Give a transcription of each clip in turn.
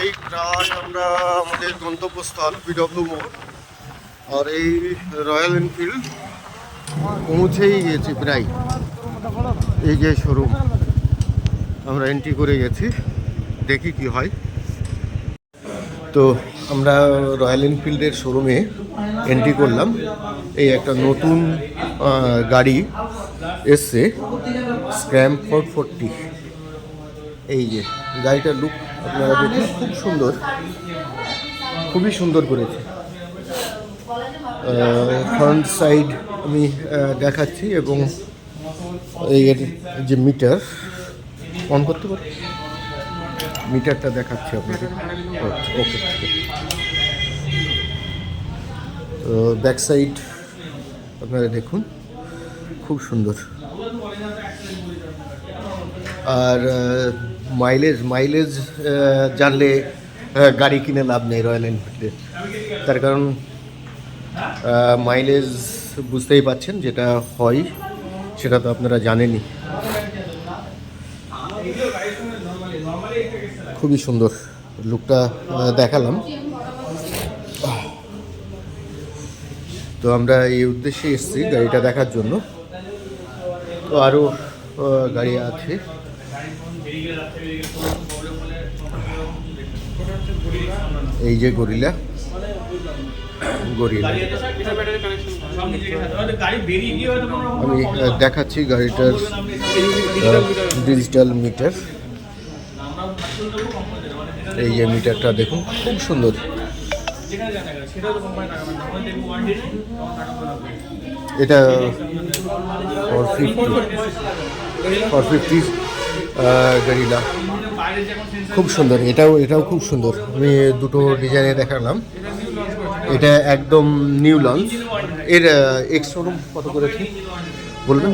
এই প্রায় আমরা আমাদের গন্তব্যস্থল পিডব্লিউ মোড় আর এই রয়্যাল এনফিল্ড পৌঁছেই গেছি প্রায়। এই যে শোরুম আমরা এন্ট্রি করে গেছি, দেখি কি হয়। তো আমরা রয়্যাল এনফিল্ডের শোরুমে এন্ট্রি করলাম। এই একটা নতুন গাড়ি এসছে, স্ক্র্যাম 440। এই যে গাড়িটার লুক আপনারা দেখুন, খুব সুন্দর, খুবই সুন্দর করেছে। ফ্রন্ট সাইড আমি দেখাচ্ছি এবং এই যে মিটার অন করতে পারি, মিটারটা দেখাচ্ছি আপনাকে। ওকে, তো ব্যাক সাইড আপনারা দেখুন, খুব সুন্দর। আর মাইলেজ জানলে গাড়ি কিনে লাভ নেই রয়্যাল এনফিল্ডের, তার কারণ মাইলেজ বুঝতেই পাচ্ছেন যেটা হয় সেটা তো আপনারা জানেনই। খুবই সুন্দর লুকটা দেখালাম। তো আমরা এই উদ্দেশ্যে এসেছি গাড়িটা দেখার জন্য। তো আরও গাড়ি আছে। এই যে গরিলা আমি দেখাচ্ছি গাড়িটার ডিজিটাল মিটার। এই যে মিটারটা দেখুন, খুব সুন্দর। এটা 450 গরিলা, খুব সুন্দর। এটাও খুব সুন্দর। আমি দুটো ডিজাইনে দেখালাম। এটা একদম নিউ লঞ্চ। এর এক্স শোরুম কত করেছে বলবেন?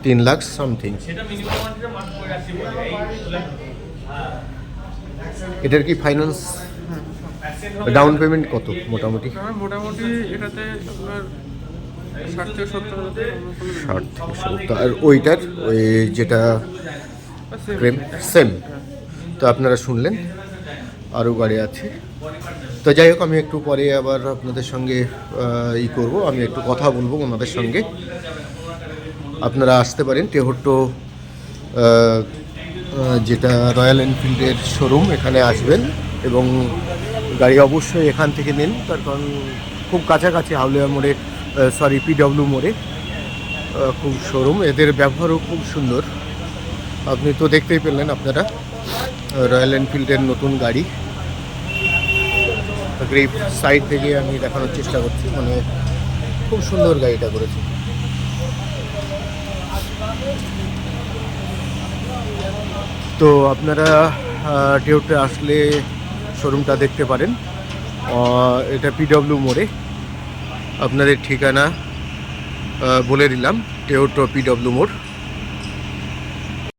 3 লাখ সামথিং। এটার কি ফাইন্যান্স ডাউন পেমেন্ট কত মোটামুটি? এটাতে আপনার 60 থেকে 70। আর ওইটার ওই যেটা সেম। তো আপনারা শুনলেন, আরও গাড়ি আছে। তো যাই হোক, আমি একটু পরে আবার আপনাদের সঙ্গে করব, আমি একটু কথা বলবো ওনাদের সঙ্গে। আপনারা আসতে পারেন টেহট্টো, যেটা রয়্যাল এনফিল্ডের শোরুম, এখানে আসবেন এবং গাড়ি অবশ্যই এখান থেকে নিন, তার কারণ খুব কাছাকাছি হাউলিয়া মোড়ে, পিডব্লিউ মোড়ে খুব শোরুম। এদের ব্যবহারও খুব সুন্দর। আপনি তো দেখতেই পেলেন আপনারা রয়্যাল এনফিল্ডের নতুন গাড়ি। গ্রিপ সাইড থেকে আমি দেখানোর চেষ্টা করছি, মানে খুব সুন্দর গাড়িটা করেছে। তো আপনারা টেহট্টে আসলে শোরুমটা দেখতে পারেন। এটা পিডব্লিউ মোড়ে। আপনাদের ঠিকানা বলে দিলাম, টেহট্টো পিডব্লিউ মোড়।